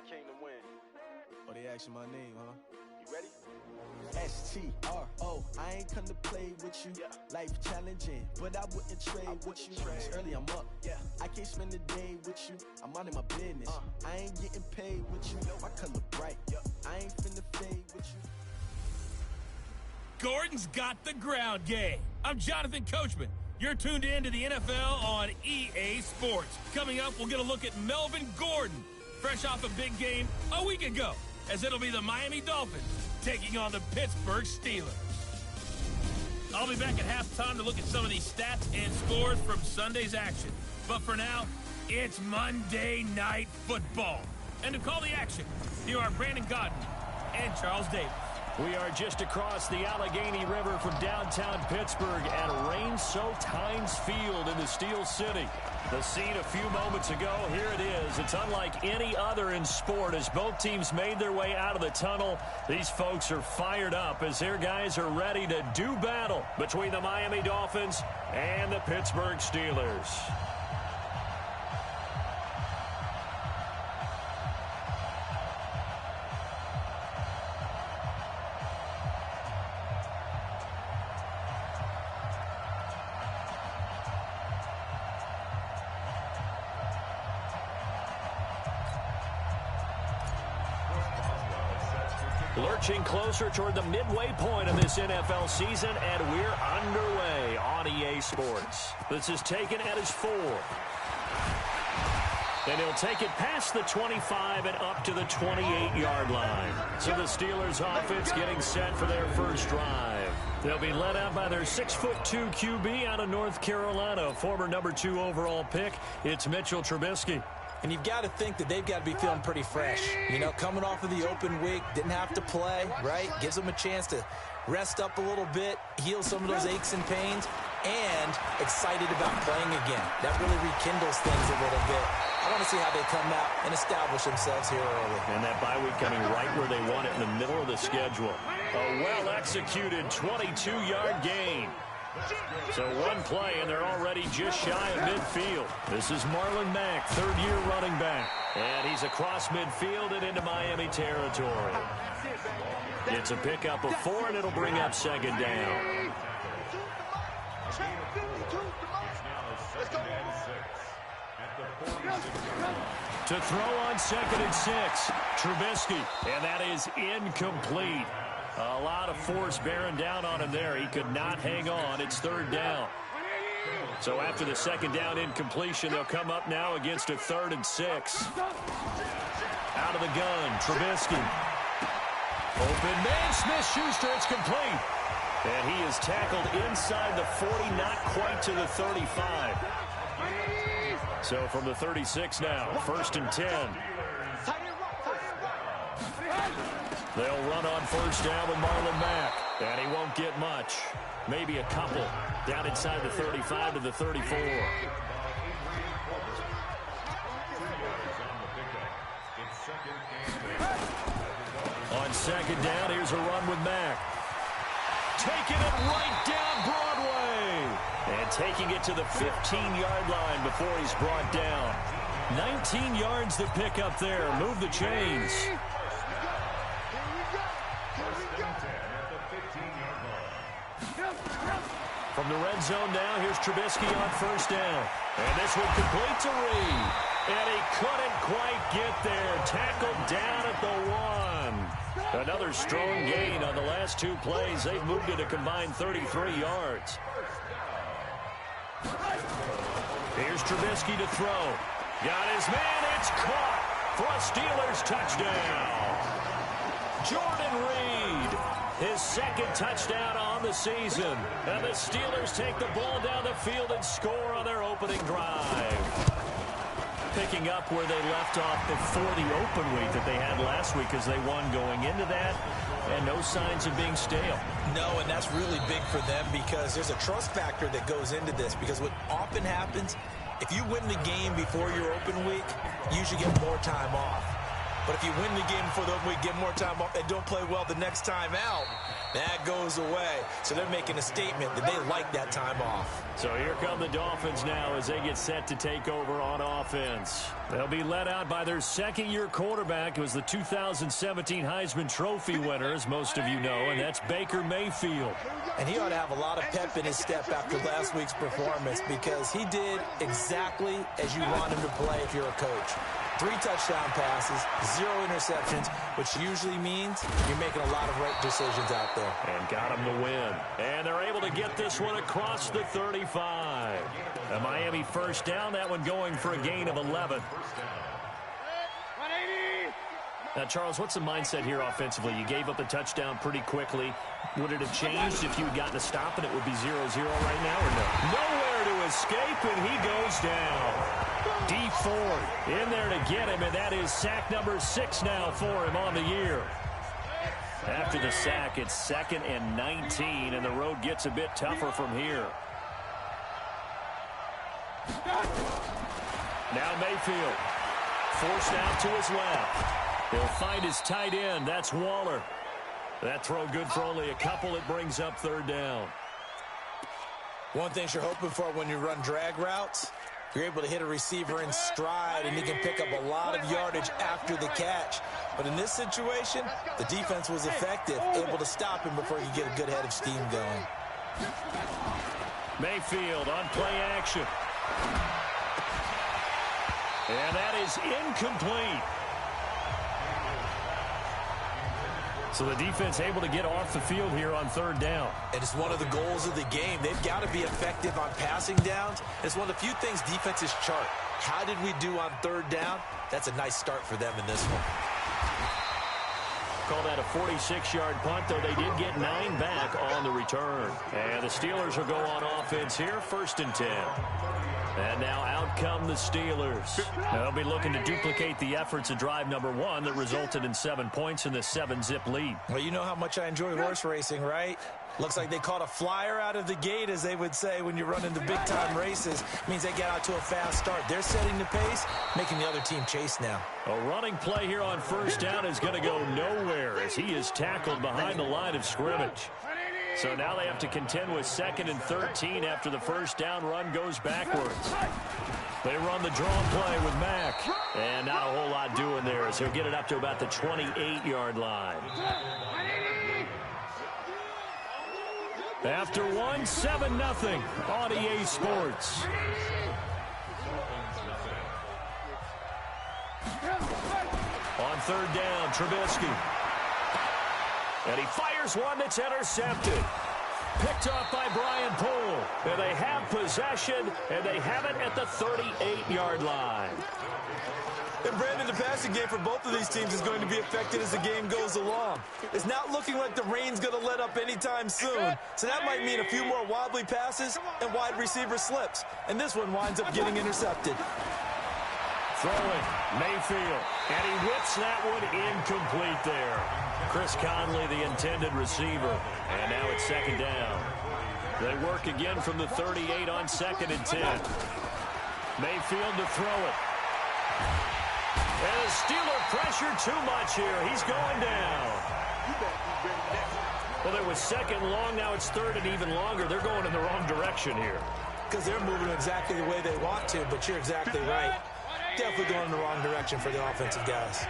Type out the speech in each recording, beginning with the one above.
I came to win. Oh, they asking my name, huh? You ready? S-T-R-O, I ain't come to play with you. Yeah. Life challenging, but I wouldn't trade with you. It's early, I'm up. Yeah. I can't spend the day with you. I'm out of my business. I ain't getting paid with you. My color bright. I ain't finna fade with you. Gordon's got the ground game. I'm Jonathan Coachman. You're tuned in to the NFL on EA Sports. Coming up, we'll get a look at Melvin Gordon, fresh off a big game a week ago, as it'll be the Miami Dolphins taking on the Pittsburgh Steelers. I'll be back at halftime to look at some of these stats and scores from Sunday's action. But for now, it's Monday Night Football. And to call the action, here are Brandon Godden and Charles Davis. We are just across the Allegheny River from downtown Pittsburgh at rain-soaked Heinz Field in the Steel City. The scene a few moments ago, here it is. It's unlike any other in sport as both teams made their way out of the tunnel. These folks are fired up as their guys are ready to do battle between the Miami Dolphins and the Pittsburgh Steelers. Lurching closer toward the midway point of this NFL season, and we're underway on EA Sports. This is taken at his 4. And he'll take it past the 25 and up to the 28-yard line. So the Steelers offense getting set for their first drive. They'll be led out by their 6'2" QB out of North Carolina, former number 2 overall pick. It's Mitchell Trubisky. And you've got to think that they've got to be feeling pretty fresh. You know, coming off of the open week, didn't have to play, right? Gives them a chance to rest up a little bit, heal some of those aches and pains, and excited about playing again. That really rekindles things a little bit. I want to see how they come out and establish themselves here early. And that bye week coming right where they want it in the middle of the schedule. A well-executed 22-yard gain. So one play, and they're already just shy of midfield. This is Marlon Mack, third-year running back. And he's across midfield and into Miami territory. It's a pickup of 4, and it'll bring up second down. To throw on 2nd and 6, Trubisky, and that is incomplete. A lot of force bearing down on him there. He could not hang on. It's 3rd down. So after the 2nd down incompletion, they'll come up now against a 3rd and 6. Out of the gun, Trubisky. Open man, Smith-Schuster, it's complete. And he is tackled inside the 40, not quite to the 35. So from the 36 now, 1st and 10. They'll run on 1st down with Marlon Mack. And he won't get much. Maybe a couple. Down inside the 35 to the 34. On 2nd down, here's a run with Mack. Taking it right down Broadway. And taking it to the 15-yard line before he's brought down. 19 yards to pick up there. Move the chains. From the red zone now, here's Trubisky on 1st down. And this one complete to Reed. And he couldn't quite get there. Tackled down at the 1. Another strong gain on the last 2 plays. They've moved it a combined 33 yards. Here's Trubisky to throw. Got his man. It's caught for a Steelers touchdown. Jordan Reed, his 2nd touchdown on the season. And the Steelers take the ball down the field and score on their opening drive. Picking up where they left off before the open week that they had last week as they won going into that. And no signs of being stale. No, and that's really big for them because there's a trust factor that goes into this. Because what often happens, if you win the game before your open week, you usually get more time off. But if you win the game before the open week, get more time off, and don't play well the next time out, that goes away. So they're making a statement that they like that time off. So here come the Dolphins now as they get set to take over on offense. They'll be led out by their second-year quarterback, who was the 2017 Heisman Trophy winner, as most of you know, and that's Baker Mayfield. And he ought to have a lot of pep in his step after last week's performance, because he did exactly as you want him to play if you're a coach. 3 touchdown passes, 0 interceptions, which usually means you're making a lot of right decisions out there. And got him to win. And they're able to get this one across the 35. A Miami first down, that one going for a gain of 11. Now, Charles, what's the mindset here offensively? You gave up a touchdown pretty quickly. Would it have changed if you had gotten a stop and it would be 0-0 right now, or no? Nowhere to escape, and he goes down. D Ford in there to get him, and that is sack number 6 now for him on the year. After the sack, it's 2nd and 19, and the road gets a bit tougher from here. Now Mayfield, forced out to his left. He'll find his tight end. That's Waller. That throw good for only a couple. It brings up 3rd down. One thing you're hoping for when you run drag routes, you're able to hit a receiver in stride, and he can pick up a lot of yardage after the catch. But in this situation, the defense was effective, able to stop him before he could get a good head of steam going. Mayfield on play action. And that is incomplete. So the defense able to get off the field here on 3rd down. And it's one of the goals of the game. They've got to be effective on passing downs. It's one of the few things defenses chart. How did we do on 3rd down? That's a nice start for them in this one. Call that a 46-yard punt, though they did get 9 back on the return. And the Steelers will go on offense here, 1st and 10. And now out come the Steelers. They'll be looking to duplicate the efforts of drive number 1 that resulted in 7 points in the 7-zip lead. Well, you know how much I enjoy horse racing, right? Looks like they caught a flyer out of the gate, as they would say when you run into big-time races. Means they get out to a fast start. They're setting the pace, making the other team chase now. A running play here on 1st down is going to go nowhere as he is tackled behind the line of scrimmage. So now they have to contend with 2nd and 13 after the 1st down run goes backwards. They run the draw play with Mack. And not a whole lot doing there as he'll get it up to about the 28-yard line. After 1, 7-0 on EA Sports. On 3rd down, Trubisky. And he fires one that's intercepted. Picked off by Brian Poole. And they have possession, and they have it at the 38-yard line. And Brandon, the passing game for both of these teams is going to be affected as the game goes along. It's not looking like the rain's going to let up anytime soon. So that might mean a few more wobbly passes and wide receiver slips. And this one winds up getting intercepted. Throwing, Mayfield. And he whips that one incomplete there. Chris Conley, the intended receiver. And now it's 2nd down. They work again from the 38 on 2nd and 10. Mayfield to throw it. And the Steeler pressure too much here. He's going down. Well, it was 2nd long. Now it's 3rd and even longer. They're going in the wrong direction here. Because they're moving exactly the way they want to, but you're exactly right. Definitely going in the wrong direction for the offensive guys.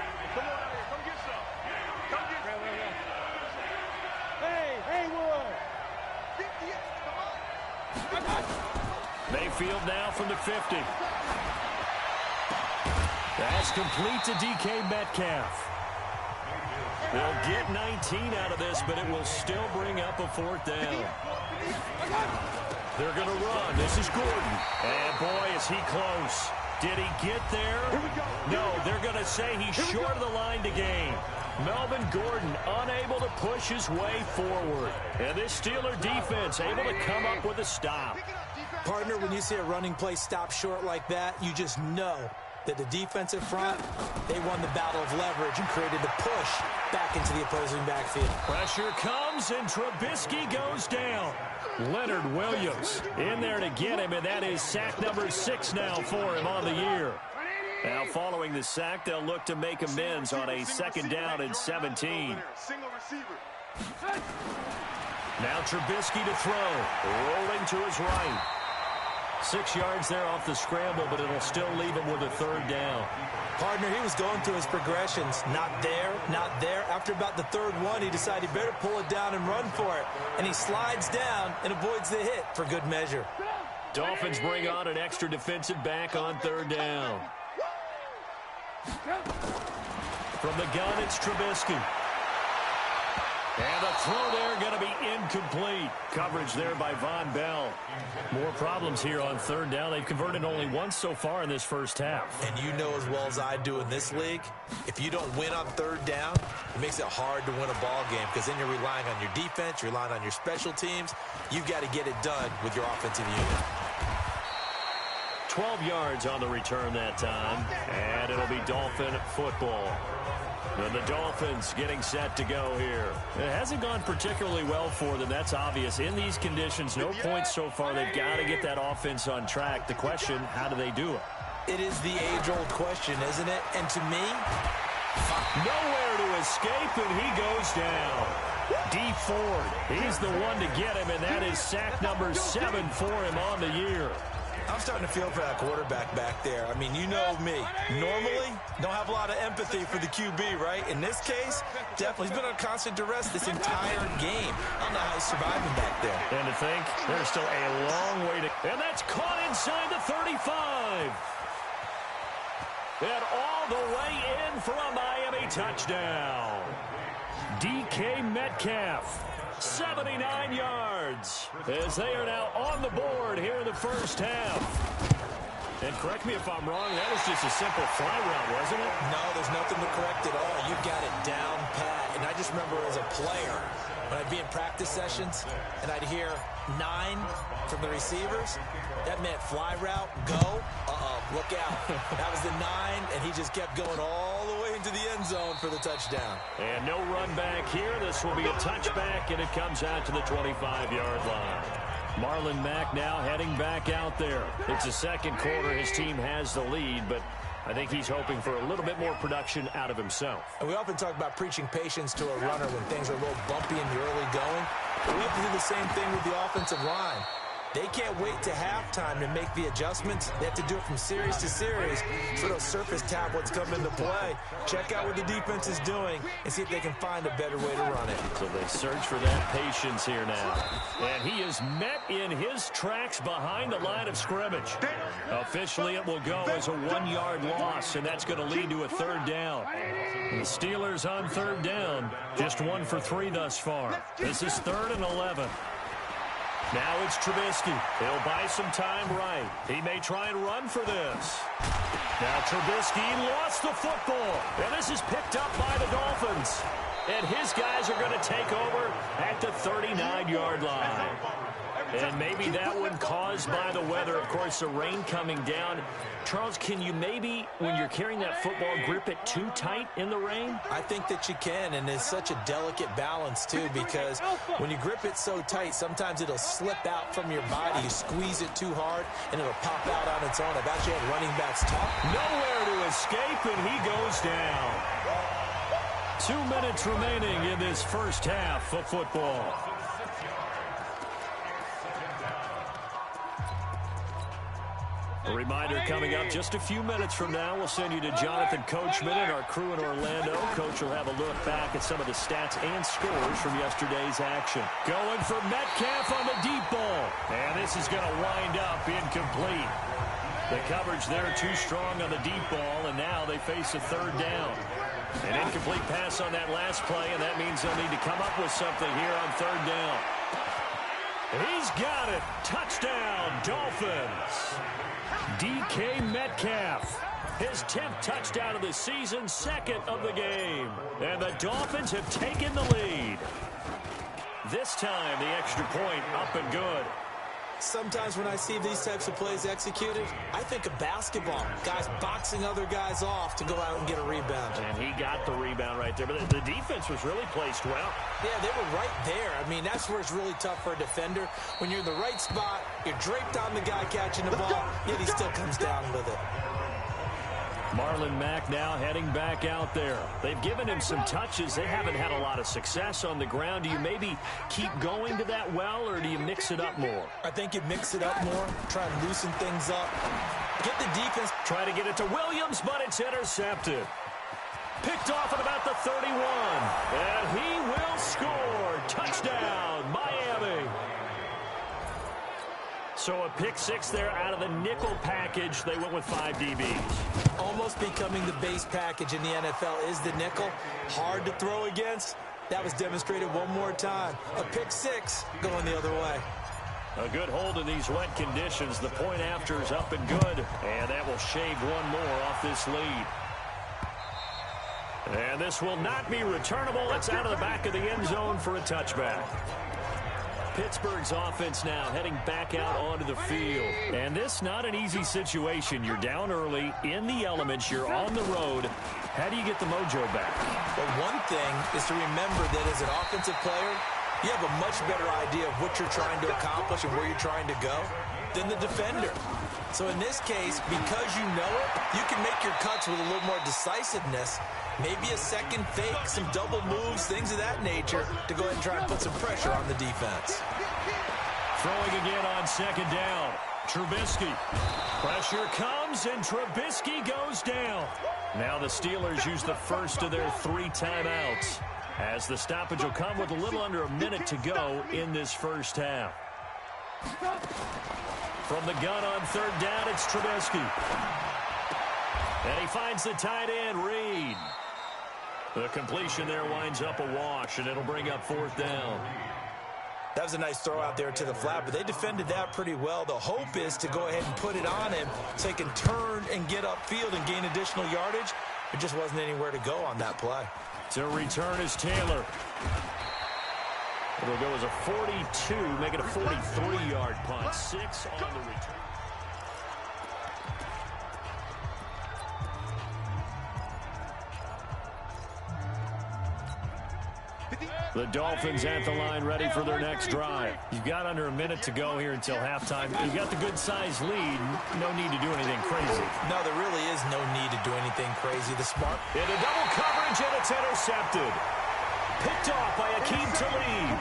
Mayfield now from the 50. That's complete to DK Metcalf. They'll get 19 out of this, but it will still bring up a 4th down. They're going to run. This is Gordon. And boy, is he close. Did he get there? No, they're going to say he's short of the line to gain. Melvin Gordon unable to push his way forward. And this Steeler defense able to come up with a stop. Partner, when you see a running play stop short like that, you just know that the defensive front, they won the battle of leverage and created the push back into the opposing backfield. Pressure comes, and Trubisky goes down. Leonard Williams in there to get him, and that is sack number 6 now for him on the year. Now, following the sack, they'll look to make amends on a second down and 17. Now Trubisky to throw. Rolling to his right. 6 yards there off the scramble, but it'll still leave him with a third down. Partner, he was going through his progressions. Not there, not there. After about the third one, he decided he better pull it down and run for it. And he slides down and avoids the hit for good measure. Dolphins bring on an extra defensive back on third down. From the gun, it's Trubisky. And the throw there going to be incomplete. Coverage there by Von Bell. More problems here on third down. They've converted only once so far in this first half. And you know as well as I do in this league, if you don't win on third down, it makes it hard to win a ball game because then you're relying on your defense, you're relying on your special teams. You've got to get it done with your offensive unit. 12 yards on the return that time, and it'll be Dolphin football. And the Dolphins getting set to go here. It hasn't gone particularly well for them. That's obvious. In these conditions, no points so far. They've got to get that offense on track. The question, how do they do it? It is the age-old question, isn't it? And to me, nowhere to escape, and he goes down. D. Ford, he's the one to get him, and that is sack number 7 for him on the year. I'm starting to feel for that quarterback back there. I mean, you know me. Normally, don't have a lot of empathy for the QB, right? In this case, definitely. He's been on constant duress this entire game. I don't know how he's surviving back there. And to think, there's still a long way to... And that's caught inside the 35. And all the way in for a Miami touchdown. DK Metcalf. 79 yards as they are now on the board here in the first half. And correct me if I'm wrong, that was just a simple fly route, wasn't it? No, there's nothing to correct at all. You got it down pat. And I just remember as a player, when I'd be in practice sessions and I'd hear 9 from the receivers, that meant fly route, go. Look out. That was the 9, and he just kept going all the way into the end zone for the touchdown. And no run back here. This will be a touchback, and it comes out to the 25-yard line. Marlon Mack now heading back out there. It's the second quarter. His team has the lead, but I think he's hoping for a little bit more production out of himself. And we often talk about preaching patience to a runner when things are a little bumpy in the early going. But we have to do the same thing with the offensive line. They can't wait to halftime to make the adjustments. They have to do it from series to series so those surface tablets come into play. Check out what the defense is doing and see if they can find a better way to run it. So they search for that patience here now. And he is met in his tracks behind the line of scrimmage. Officially, it will go as a 1-yard loss, and that's going to lead to a third down. And the Steelers on third down, just 1 for 3 thus far. This is 3rd and 11. Now it's Trubisky. He'll buy some time right. He may try and run for this. Now Trubisky lost the football. And this is picked up by the Dolphins. And his guys are going to take over at the 39-yard line. And maybe that one caused by the weather. Of course, the rain coming down. Charles, can you maybe, when you're carrying that football, grip it too tight in the rain? I think that you can, and it's such a delicate balance, too, because when you grip it so tight, sometimes it'll slip out from your body. You squeeze it too hard, and it'll pop out on its own. I've actually had running backs talk. Nowhere to escape, and he goes down. 2 minutes remaining in this first half of football. A reminder coming up just a few minutes from now. We'll send you to Jonathan Coachman and our crew in Orlando. Coach will have a look back at some of the stats and scores from yesterday's action. Going for Metcalf on the deep ball. And this is going to wind up incomplete. The coverage there too strong on the deep ball, and now they face a third down. An incomplete pass on that last play, and that means they'll need to come up with something here on third down. He's got it. Touchdown, Dolphins. DK Metcalf, his 10th touchdown of the season, 2nd of the game. And the Dolphins have taken the lead. This time, the extra point up and good. Sometimes when I see these types of plays executed, I think of basketball. Guys boxing other guys off to go out and get a rebound. And he got the rebound right there. But the defense was really placed well. Yeah, they were right there. I mean, that's where it's really tough for a defender. When you're in the right spot, you're draped on the guy catching the ball, yet he still comes down with it. Marlon Mack now heading back out there. They've given him some touches. They haven't had a lot of success on the ground. Do you maybe keep going to that well, or do you mix it up more? I think you mix it up more, try and loosen things up. Get the defense. Try to get it to Williams, but it's intercepted. Picked off at about the 31. And he will score. Touchdown, Miami. So a pick six there out of the nickel package. They went with 5 DBs. Almost becoming the base package in the NFL is the nickel. Hard to throw against. That was demonstrated one more time. A pick six going the other way. A good hold in these wet conditions. The point after is up and good. And that will shave one more off this lead. And this will not be returnable. It's out of the back of the end zone for a touchback. Pittsburgh's offense now heading back out onto the field. And this not an easy situation. You're down early, in the elements, you're on the road. How do you get the mojo back? Well, one thing is to remember that as an offensive player, you have a much better idea of what you're trying to accomplish and where you're trying to go than the defender. So in this case, because you know it, you can make your cuts with a little more decisiveness. Maybe a second fake, some double moves, things of that nature to go ahead and try and put some pressure on the defense. Throwing again on second down. Trubisky. Pressure comes, and Trubisky goes down. Now the Steelers use the first of their 3 timeouts, as the stoppage will come with a little under a minute to go in this first half. From the gun on third down, it's Trubisky. And he finds the tight end, Reed. The completion there winds up a wash, and it'll bring up fourth down. That was a nice throw out there to the flat, but they defended that pretty well. The hope is to go ahead and put it on him so he can turn and get upfield and gain additional yardage. There just wasn't anywhere to go on that play. To return is Taylor. It'll go as a 42, make it a 43-yard punt. 6 on the return. The Dolphins at the line, ready for their next drive. You've got under a minute to go here until halftime. You've got the good-sized lead. No need to do anything crazy. No, there really is no need to do anything crazy. The smart. Into double coverage, and it's intercepted. Picked off by Akeem Talib.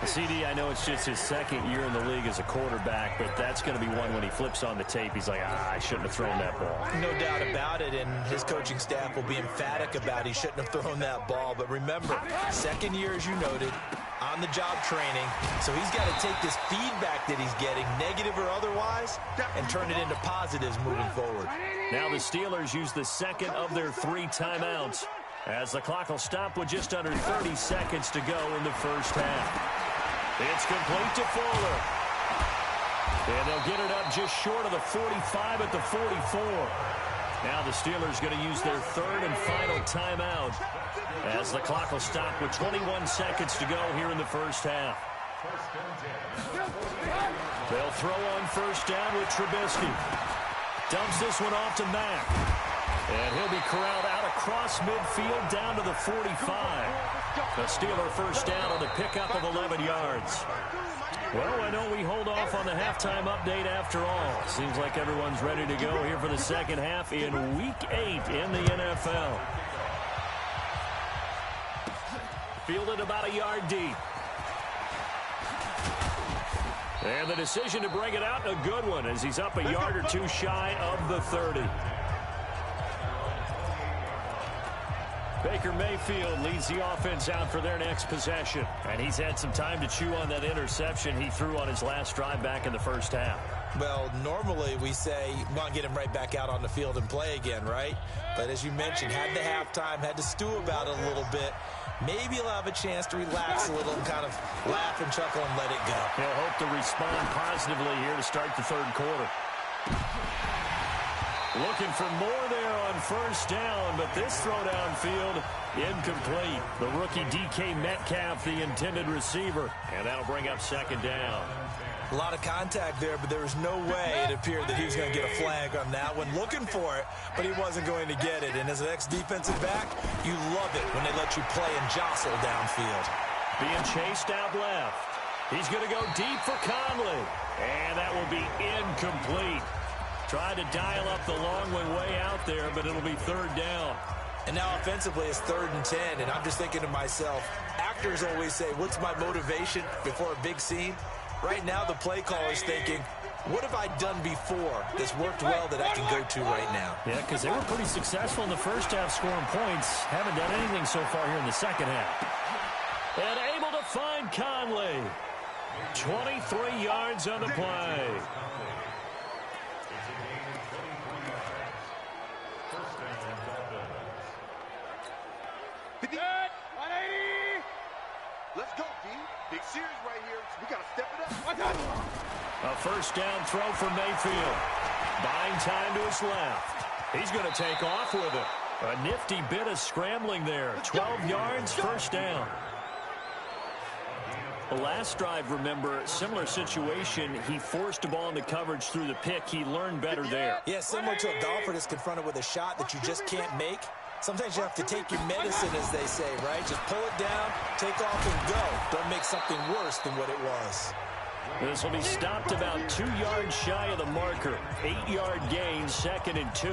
CD, I know it's just his second year in the league as a quarterback, but that's going to be one when he flips on the tape. He's like, I shouldn't have thrown that ball. No doubt about it, and his coaching staff will be emphatic about he shouldn't have thrown that ball. But remember, second year, as you noted, on-the-job training. So he's got to take this feedback that he's getting, negative or otherwise, and turn it into positives moving forward. Now the Steelers use the second of their 3 timeouts, as the clock will stop with just under 30 seconds to go in the first half. It's complete to Fuller. And they'll get it up just short of the 45 at the 44. Now the Steelers going to use their 3rd and final timeout, as the clock will stop with 21 seconds to go here in the first half. They'll throw on first down with Trubisky. Dumps this one off to Mack. And he'll be corralled out across midfield down to the 45. The Steeler first down on the pickup of 11 yards. Well, I know we hold off on the halftime update after all. Seems like everyone's ready to go here for the second half in Week 8 in the NFL. Fielded about a yard deep. And the decision to bring it out, a good one, as he's up a yard or 2 shy of the 30. Baker Mayfield leads the offense out for their next possession. And he's had some time to chew on that interception he threw on his last drive back in the first half. Well, normally we say, want to get him right back out on the field and play again, right? But as you mentioned, had the halftime, had to stew about it a little bit. Maybe he'll have a chance to relax a little and kind of laugh and chuckle and let it go. He'll hope to respond positively here to start the third quarter. Looking for more there on first down, but this throw downfield incomplete. The rookie DK Metcalf, the intended receiver, and that'll bring up second down. A lot of contact there, but there was no way it appeared that he was going to get a flag on that one. Looking for it, but he wasn't going to get it. And as an ex-defensive back, you love it when they let you play and jostle downfield. Being chased out left. He's going to go deep for Conley, and that will be incomplete. Tried to dial up the long way out there, but it'll be third down. And now offensively it's 3rd and 10, and I'm just thinking to myself, actors always say, what's my motivation before a big scene? Right now the play caller's thinking, what have I done before that's worked well that I can go to right now? Yeah, because they were pretty successful in the first half scoring points. Haven't done anything so far here in the second half. And able to find Conley. 23 yards on the play. Let's go, D. Big series right here. We got to step it up. A first down throw for Mayfield. Buying time to his left. He's going to take off with it. A nifty bit of scrambling there. 12 yards, first down. The last drive, remember, similar situation. He forced the ball into coverage through the pick. He learned better there. Yeah, similar to a golfer that's confronted with a shot that you just can't make. Sometimes you have to take your medicine, as they say, right? Just pull it down, take off, and go. Don't make something worse than what it was. This will be stopped about 2 yards shy of the marker. 8-yard gain, 2nd and 2.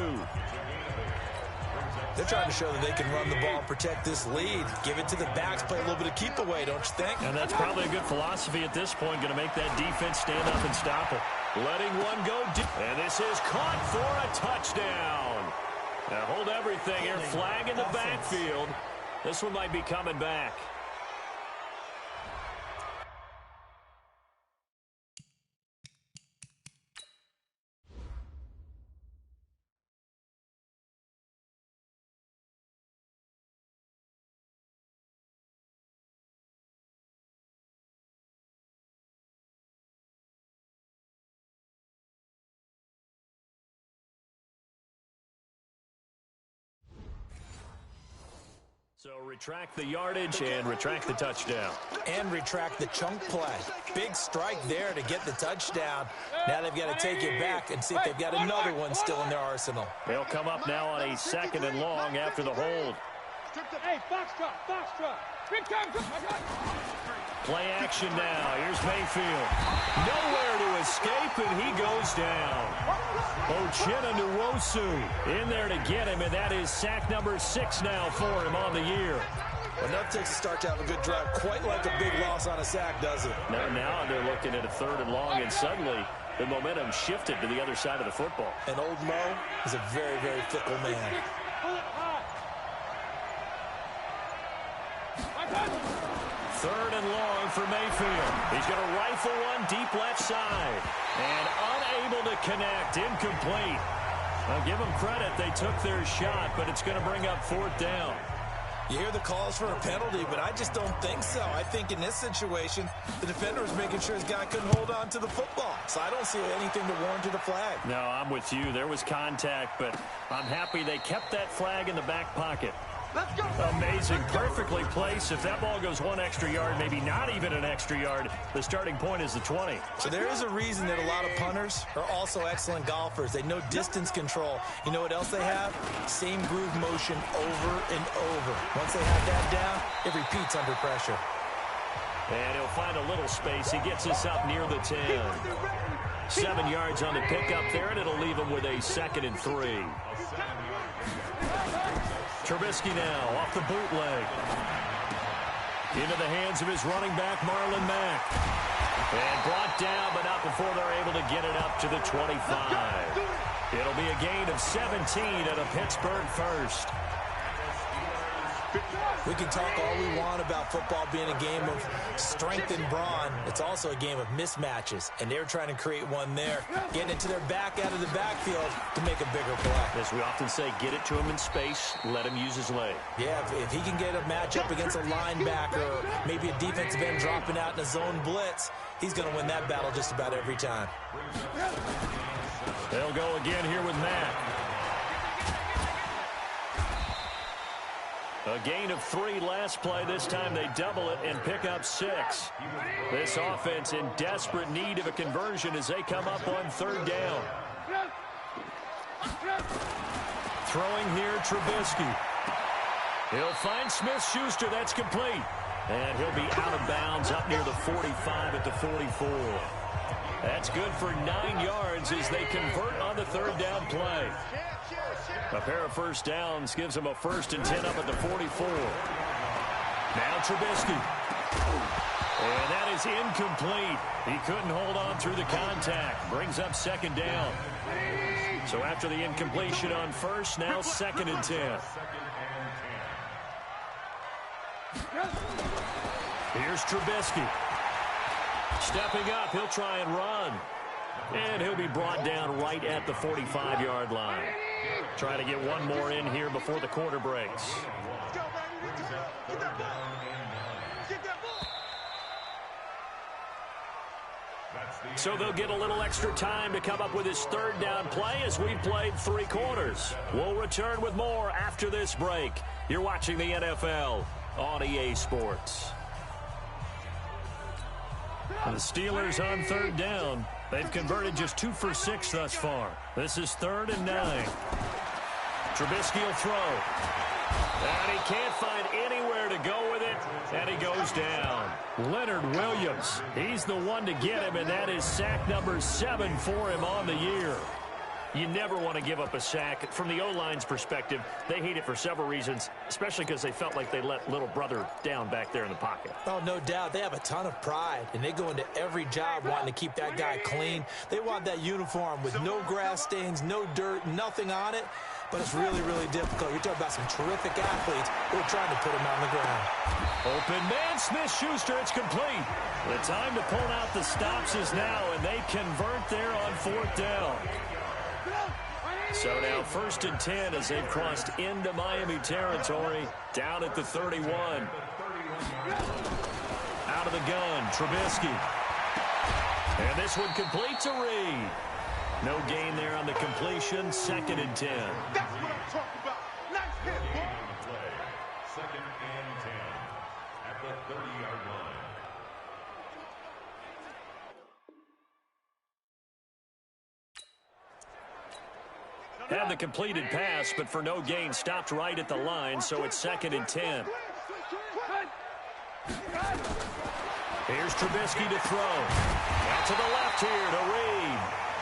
They're trying to show that they can run the ball, protect this lead, give it to the backs, play a little bit of keep away, don't you think? And that's probably a good philosophy at this point, going to make that defense stand up and stop it. Letting one go deep. And this is caught for a touchdown. Now hold everything here. Flag in the backfield. This one might be coming back. So retract the yardage and retract the touchdown. And retract the chunk play. Big strike there to get the touchdown. Now they've got to take it back and see if they've got another one still in their arsenal. They'll come up now on a 2nd and long after the hold. Hey, box drop. Big time. Play action now. Here's Mayfield. Nowhere to escape, and he goes down. Uchenna Nwosu in there to get him, and that is sack number 6 now for him on the year. Enough takes a start to have a good drive. Quite like a big loss on a sack, does it? Now they're looking at a 3rd and long, and suddenly the momentum shifted to the other side of the football. And old Mo is a very, very fickle man. 3rd and long for Mayfield. He's going to rifle one deep left side. And unable to connect. Incomplete. I'll give them credit. They took their shot, but it's going to bring up 4th down. You hear the calls for a penalty, but I just don't think so. I think in this situation, the defender was making sure his guy couldn't hold on to the football. So I don't see anything to warrant a flag. No, I'm with you. There was contact, but I'm happy they kept that flag in the back pocket. Let's go. Amazing. Perfectly placed. If that ball goes 1 extra yard, maybe not even an extra yard, the starting point is the 20. So there is a reason that a lot of punters are also excellent golfers. They know distance control. You know what else they have? Same groove motion over and over. Once they have that down, it repeats under pressure. And he'll find a little space. He gets us up near the 10. 7 yards on the pickup there, and it'll leave him with a 2nd and 3. Trubisky now off the bootleg. Into the hands of his running back, Marlon Mack. And brought down, but not before they're able to get it up to the 25. It'll be a gain of 17 and a Pittsburgh first. We can talk all we want about football being a game of strength and brawn. It's also a game of mismatches, and they're trying to create one there, getting it to their back out of the backfield to make a bigger play. As we often say, get it to him in space, let him use his leg. Yeah, if he can get a matchup against a linebacker or maybe a defensive end dropping out in a zone blitz, he's going to win that battle just about every time. They'll go again here with Mack. A gain of 3 last play. This time they double it and pick up 6. This offense in desperate need of a conversion as they come up on 3rd down. Throwing here, Trubisky. He'll find Smith-Schuster. That's complete. And he'll be out of bounds up near the 45 at the 44. That's good for 9 yards as they convert on the third down play. A pair of first downs gives them a 1st and 10 up at the 44. Now Trubisky. And that is incomplete. He couldn't hold on through the contact. Brings up 2nd down. So after the incompletion on 1st, now 2nd and 10. Here's Trubisky. Stepping up, he'll try and run. And he'll be brought down right at the 45-yard line. Try to get one more in here before the quarter breaks. So they'll get a little extra time to come up with his 3rd down play as we've played 3 quarters. We'll return with more after this break. You're watching the NFL on EA Sports. The Steelers on 3rd down. They've converted just 2 for 6 thus far. This is 3rd and 9. Trubisky will throw. And he can't find anywhere to go with it, and he goes down. Leonard Williams, he's the one to get him, and that is sack number 7 for him on the year. You never want to give up a sack. From the O-line's perspective, they hate it for several reasons, especially because they felt like they let little brother down back there in the pocket. Oh, no doubt. They have a ton of pride, and they go into every job wanting to keep that guy clean. They want that uniform with no grass stains, no dirt, nothing on it. But it's really, really difficult. You're talking about some terrific athletes who are trying to put him on the ground. Open man, Smith-Schuster, it's complete. The time to pull out the stops is now, and they convert there on 4th down. So now 1st and 10 as they've crossed into Miami territory, down at the 31. Out of the gun, Trubisky. And this one completes a read. No gain there on the completion, 2nd and 10. That's what I'm talking about. Nice hit, boy. 2nd and 10 at the 30-yard line. Had the completed pass, but for no gain, stopped right at the line, so it's 2nd and 10. Here's Trubisky to throw. Out to the left here to Reed.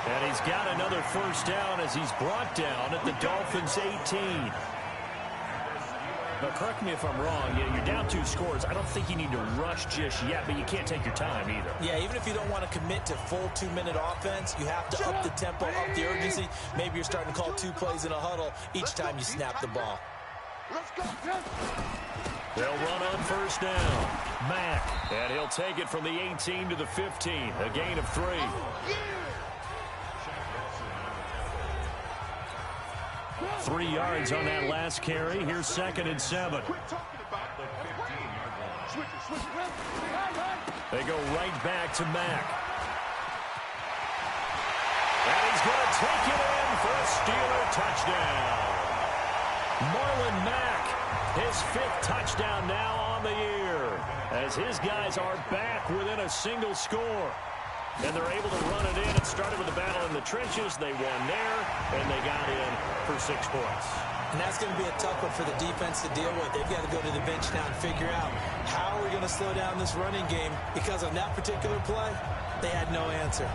And he's got another 1st down as he's brought down at the Dolphins' 18. But correct me if I'm wrong, you're down 2 scores. I don't think you need to rush just yet, but you can't take your time either. Yeah, even if you don't want to commit to full 2-minute offense, you have to up the tempo, up the urgency. Maybe you're starting to call 2 plays in a huddle each time you snap the ball. They'll run on 1st down. Mack, and he'll take it from the 18 to the 15, a gain of 3. 3 yards on that last carry. Here's 2nd and 7. They go right back to Mack. And he's going to take it in for a Steeler touchdown. Marlon Mack, his 5th touchdown now on the year, as his guys are back within a single score. And they're able to run it in. It started with a battle in the trenches. They won there, and they got in for 6 points. And that's going to be a tough one for the defense to deal with. They've got to go to the bench now and figure out how are we going to slow down this running game, because on that particular play, they had no answer.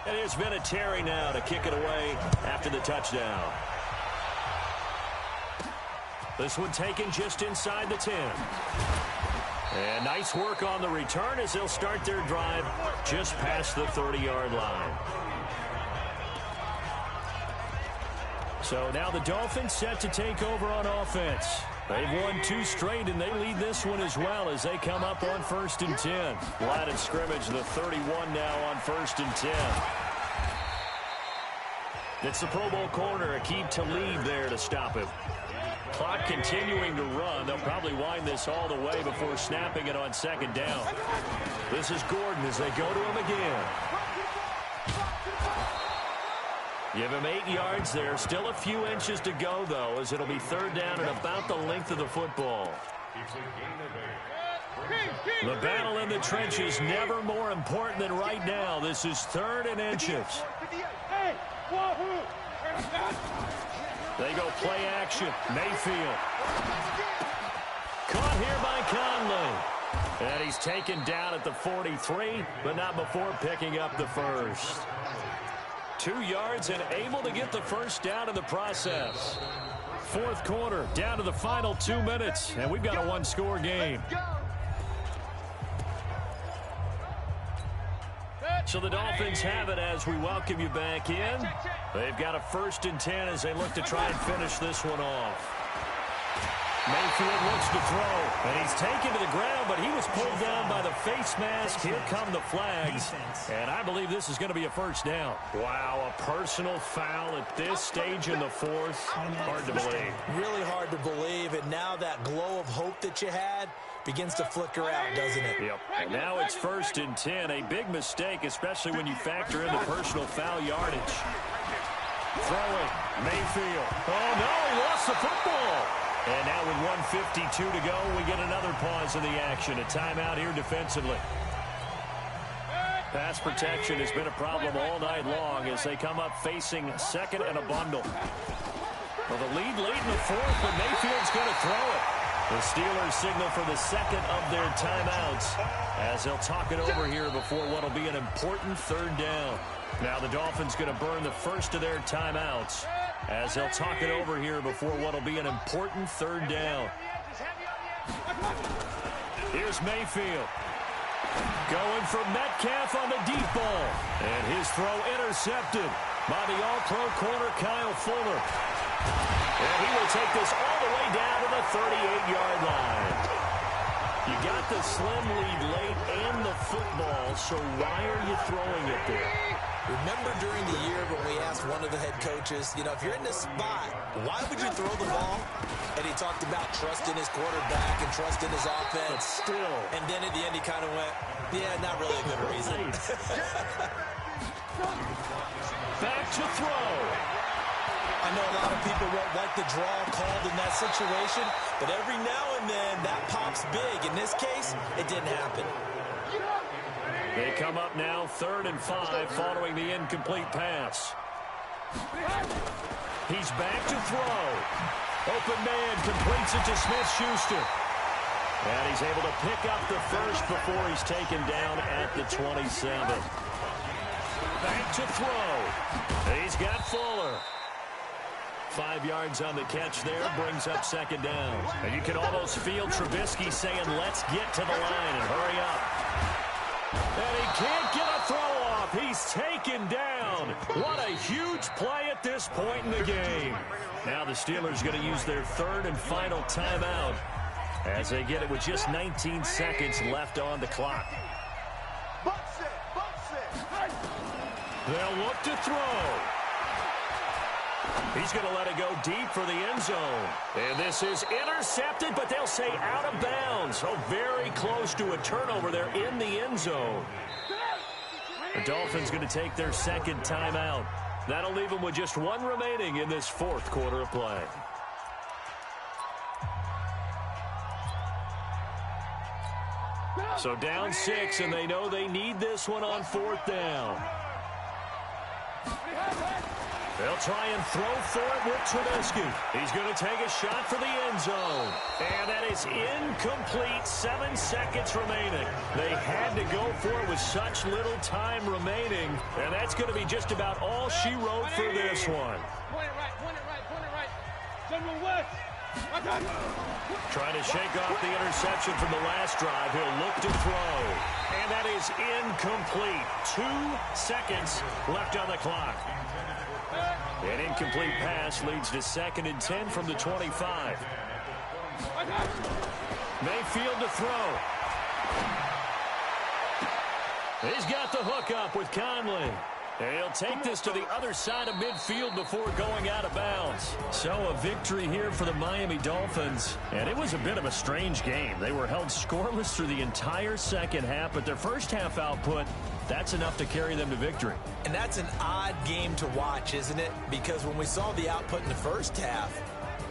And it's Vinatieri now to kick it away after the touchdown. This one taken just inside the 10. And nice work on the return as they'll start their drive just past the 30-yard line. So now the Dolphins set to take over on offense. They've won 2 straight, and they lead this one as well as they come up on 1st and 10. Line of scrimmage, the 31 now on 1st and 10. It's the Pro Bowl corner, Aqib Talib there to stop him. Clock continuing to run. They'll probably wind this all the way before snapping it on 2nd down. This is Gordon as they go to him again. Give him 8 yards there. Still a few inches to go, though, as it'll be 3rd down and about the length of the football. It's a gain of 8. The battle in the trenches never more important than right now. This is 3rd and inches. Hey, wahoo! They go play action. Mayfield. Caught here by Conley. And he's taken down at the 43, but not before picking up the first. 2 yards and able to get the first down in the process. 4th quarter, down to the final 2 minutes, and we've got a one-score game. So the Dolphins have it as we welcome you back in. They've got a 1st and 10 as they look to try and finish this one off. Mayfield looks to throw, and he's taken to the ground, but he was pulled down by the face mask. Here come the flags, and I believe this is going to be a first down. Wow, a personal foul at this stage in the 4th. Hard to believe. Really hard to believe, and now that glow of hope that you had begins to flicker out, doesn't it? Yep. And now it's 1st and 10. A big mistake, especially when you factor in the personal foul yardage. Throwing. Mayfield. Oh, no, he lost the football. And now with 1:52 to go, we get another pause in the action. A timeout here defensively. Pass protection has been a problem all night long as they come up facing 2nd and a bundle. Well, the lead late in the 4th, but Mayfield's going to throw it. The Steelers signal for the 2nd of their timeouts as they'll talk it over here before what will be an important 3rd down. Now the Dolphins going to burn the 1st of their timeouts as they'll talk it over here before what will be an important 3rd down. Here's Mayfield. Going for Metcalf on the deep ball. And his throw intercepted by the all-pro corner Kyle Fuller. And he will take this all the way down to the 38-yard line. You got the slim lead late and the football, so why are you throwing it there? Remember during the year when we asked one of the head coaches, you know, if you're in this spot, why would you throw the ball? And he talked about trusting his quarterback and trusting his offense. But still. And then at the end he kind of went, yeah, not really a good reason. Back to throw. I know a lot of people won't like the draw called in that situation, but every now and then that pops big. In this case, it didn't happen. They come up now 3rd and 5 following the incomplete pass. He's back to throw. Open man completes it to Smith-Schuster. And he's able to pick up the first before he's taken down at the 27. Back to throw. He's got Fuller. 5 yards on the catch there, brings up 2nd down. And you can almost feel Trubisky saying, let's get to the line and hurry up. And he can't get a throw off. He's taken down. What a huge play at this point in the game. Now the Steelers going to use their 3rd and final timeout as they get it with just 19 seconds left on the clock. They'll look to throw. He's going to let it go deep for the end zone. And this is intercepted, but they'll say out of bounds. So very close to a turnover there in the end zone. The Dolphins going to take their 2nd timeout. That'll leave them with just 1 remaining in this 4th quarter of play. So down 6, and they know they need this one on 4th down. They'll try and throw for it with Trubisky. He's going to take a shot for the end zone. And that is incomplete. 7 seconds remaining. They had to go for it with such little time remaining. And that's going to be just about all she wrote for this one. Point it right. General West. Trying to shake off the interception from the last drive. He'll look to throw. And that is incomplete. 2 seconds left on the clock. An incomplete pass leads to 2nd and 10 from the 25. Mayfield to throw. He's got the hook up with Conley. And he'll take this to the other side of midfield before going out of bounds. So a victory here for the Miami Dolphins. And it was a bit of a strange game. They were held scoreless through the entire 2nd half, but their first half output, that's enough to carry them to victory. And that's an odd game to watch, isn't it? Because when we saw the output in the first half,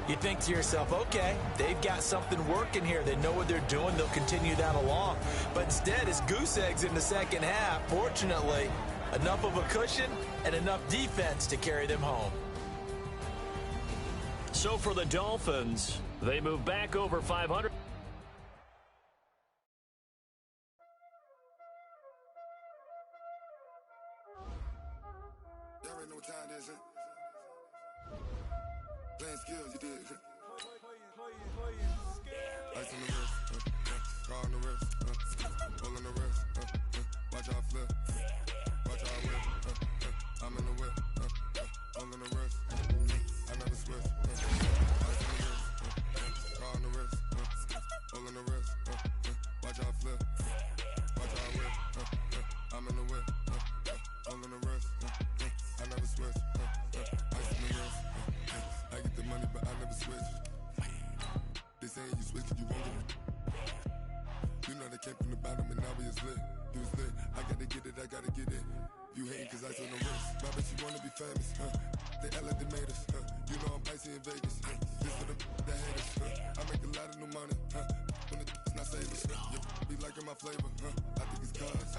You think to yourself, okay, they've got something working here. They know what they're doing. They'll continue that along. But instead, it's goose eggs in the second half. Fortunately, enough of a cushion and enough defense to carry them home. So for the Dolphins, they move back over 500. Y'all already know what time it is, huh? Playing skills, you did. Ice on the wrist, car on the wrist, pull on the wrist, watch out flip, watch out whip, I'm in the whip, pull on the wrist, I never switch, ice on the wrist, car on the wrist, pull on the wrist, watch out flip, watch out whip, I'm in the whip, pull on the wrist, I never switch, ice on the wrist, I get the money but I never switch. They saying you switch, you won't get it. You know they came from the bottom and now we is lit. You was lit, I gotta get it, I gotta get it. You hating cause I on the wrist. My bitch, you wanna be famous, They act like they made us, You know I'm icy in Vegas, This for the that hate us, I make a lot of new money, When it's not savers, You be liking my flavor, I think it's cause